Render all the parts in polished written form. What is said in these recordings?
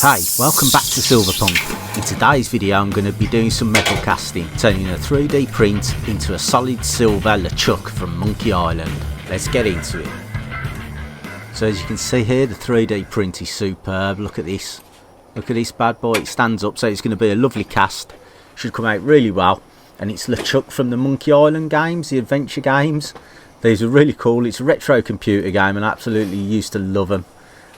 Hi, welcome back to Silverpunk. In today's video I'm going to be doing some metal casting, turning a 3D print into a solid silver LeChuck from Monkey Island. Let's get into it. So as you can see here, the 3D print is superb. Look at this. Look at this bad boy, it stands up, so it's going to be a lovely cast. Should come out really well. And it's LeChuck from the Monkey Island games, the adventure games. These are really cool. It's a retro computer game and I absolutely used to love them.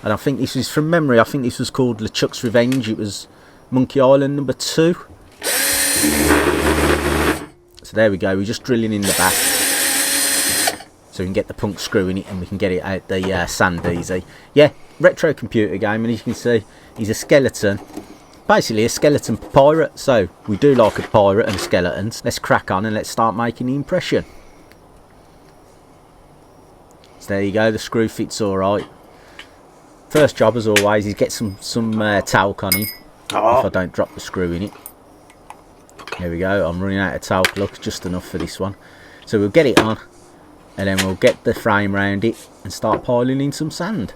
And I think this was, from memory, I think this was called LeChuck's Revenge. It was Monkey Island number 2. So there we go, we're just drilling in the back. So we can get the punk screw in it and we can get it out the sand easy. Yeah, retro computer game, and as you can see, he's a skeleton. Basically a skeleton pirate. So we do like a pirate and skeletons. Let's crack on and let's start making the impression. So there you go, the screw fits alright. First job, as always, is get some talc on him. If I don't drop the screw in it. There we go. I'm running out of talc. Look, just enough for this one. So we'll get it on, and then we'll get the frame round it and start piling in some sand.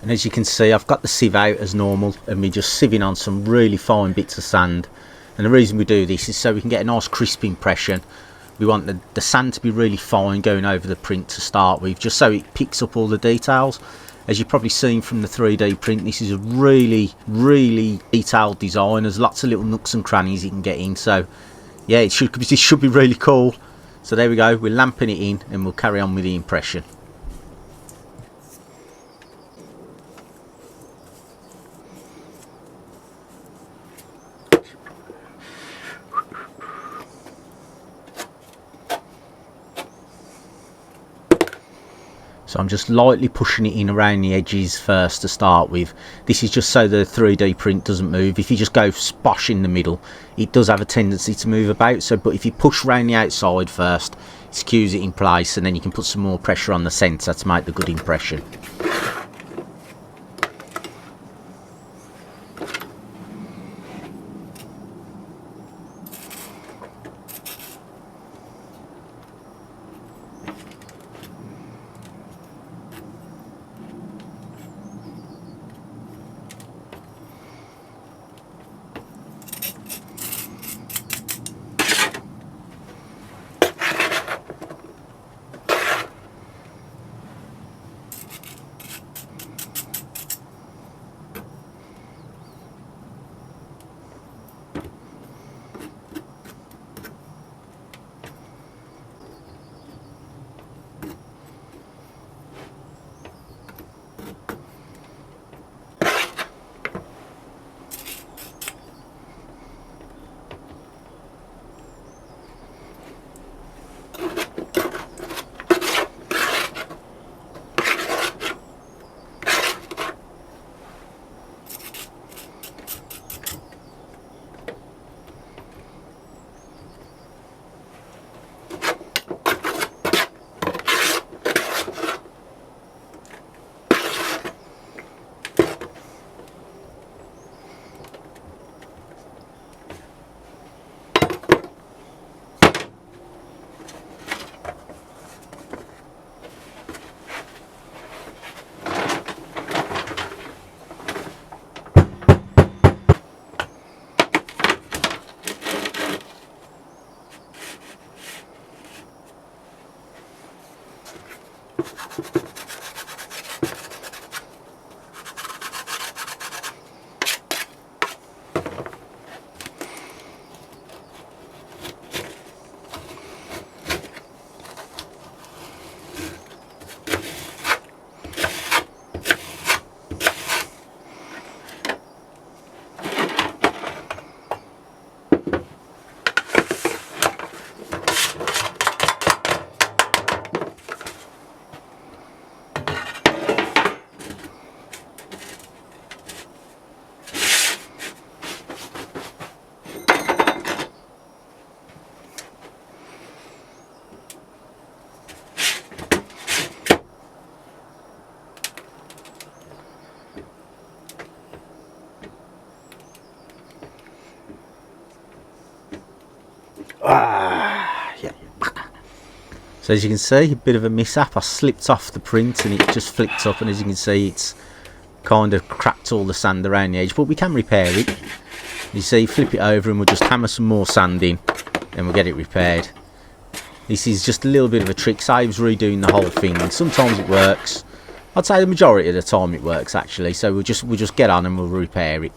And as you can see, I've got the sieve out as normal and we're just sieving on some really fine bits of sand. And the reason we do this is so we can get a nice crisp impression. We want the sand to be really fine going over the print to start with, just so it picks up all the details. As you've probably seen from the 3D print, this is a really detailed design. There's lots of little nooks and crannies you can get in. So yeah, this should be really cool. So there we go, we're lamping it in and we'll carry on with the impression. So I'm just lightly pushing it in around the edges first to start with. This is just so the 3D print doesn't move. If you just go sposh in the middle, it does have a tendency to move about. So, but if you push around the outside first, it skews it in place, and then you can put some more pressure on the centre to make the good impression. So as you can see, a bit of a mishap. I slipped off the print and it just flicked up, and as you can see, it's kind of cracked all the sand around the edge, but we can repair it. You see, flip it over and we'll just hammer some more sand in, and we'll get it repaired. This is just a little bit of a trick, saves redoing the whole thing. Sometimes it works. I'd say the majority of the time it works actually, so we'll just get on and we'll repair it.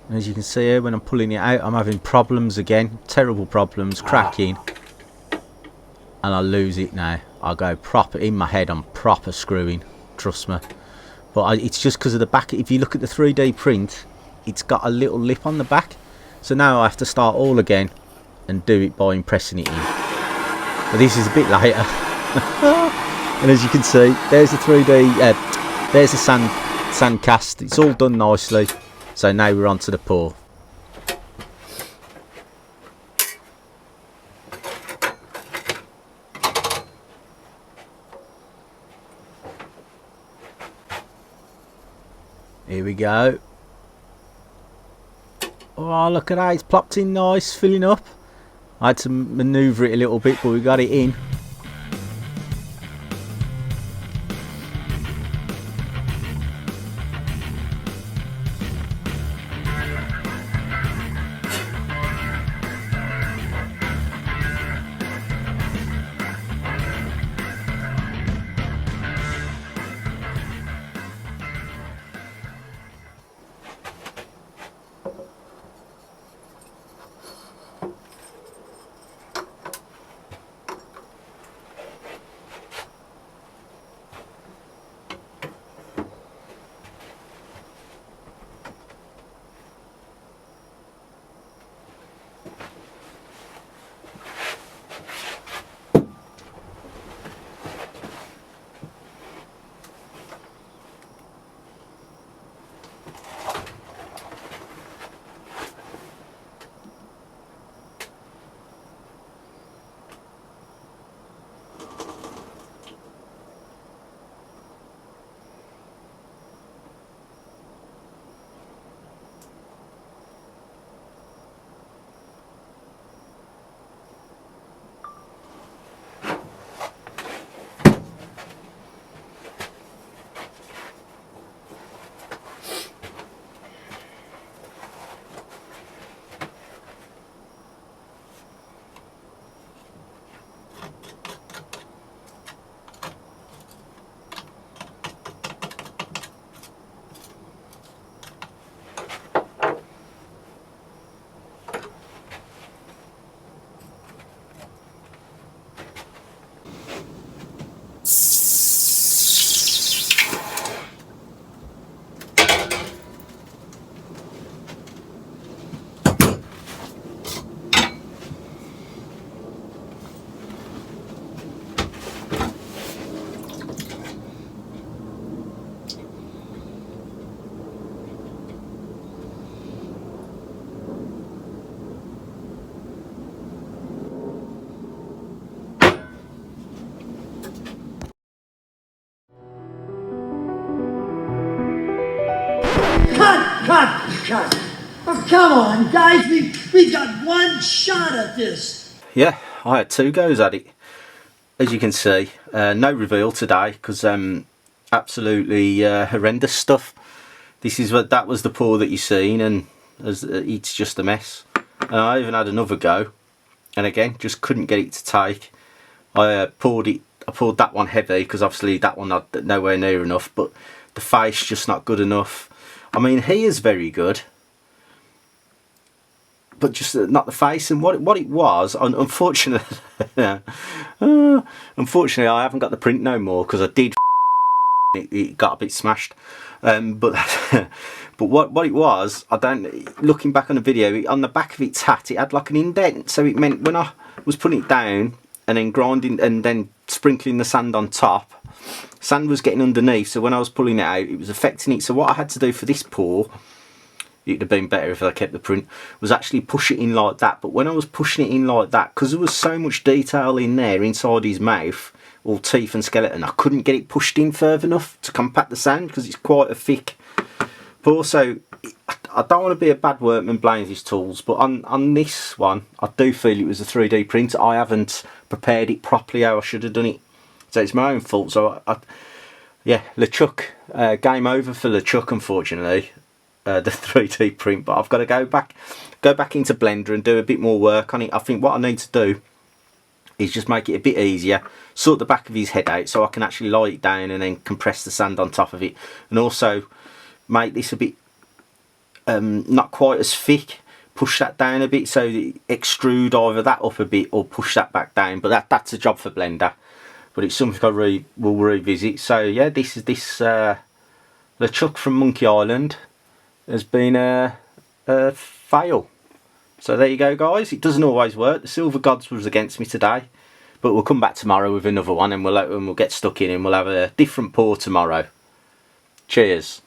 And as you can see here, when I'm pulling it out, I'm having problems again, terrible problems, cracking, and I lose it now. I go proper, in my head I'm proper screwing, trust me. But it's just because of the back. If you look at the 3D print, it's got a little lip on the back, so now I have to start all again and do it by pressing it in. But this is a bit later. And as you can see, there's the 3D, there's the sand cast. It's all done nicely. So now we're on to the pour. Here we go. Oh, look at that, it's plopped in nice, filling up. I had to manoeuvre it a little bit, but we got it in. cut. Oh, come on, guys. We got one shot at this. Yeah, I had 2 goes at it. As you can see, no reveal today because absolutely horrendous stuff. That was the pour that you've seen, and it's just a mess. And I even had another go, and again just couldn't get it to take. I poured that one heavy because obviously that one had nowhere near enough, but the face just not good enough. I mean, he is very good, but just not the face. And what it was, unfortunately, unfortunately, I haven't got the print no more because I did. It got a bit smashed, but but what it was, I don't. Looking back on the video, on the back of its hat, it had like an indent, so it meant when I was putting it down and then grinding and then sprinkling the sand on top, sand was getting underneath. So when I was pulling it out, it was affecting it. So what I had to do for this pour, it'd have been better if I kept the print, was actually push it in like that. But when I was pushing it in like that, because there was so much detail in there inside his mouth, all teeth and skeleton, I couldn't get it pushed in further enough to compact the sand because it's quite a thick pour. So I don't want to be a bad workman blaming his tools, but on this one I do feel it was a 3D print. I haven't prepared it properly how I should have done it, so it's my own fault. So yeah, LeChuck, game over for LeChuck, unfortunately. The 3D print, but I've got to go back into Blender and do a bit more work on it. I think what I need to do is just make it a bit easier, sort the back of his head out so I can actually lie it down and then compress the sand on top of it, and also make this a bit not quite as thick, push that down a bit, so extrude either that up a bit or push that back down. But that's a job for Blender, but it's something I will revisit. So yeah, this LeChuck from Monkey Island has been a fail. So there you go, guys. It doesn't always work. The Silver Gods was against me today, but we'll come back tomorrow with another one, and we'll get stuck in and we'll have a different pour tomorrow. Cheers.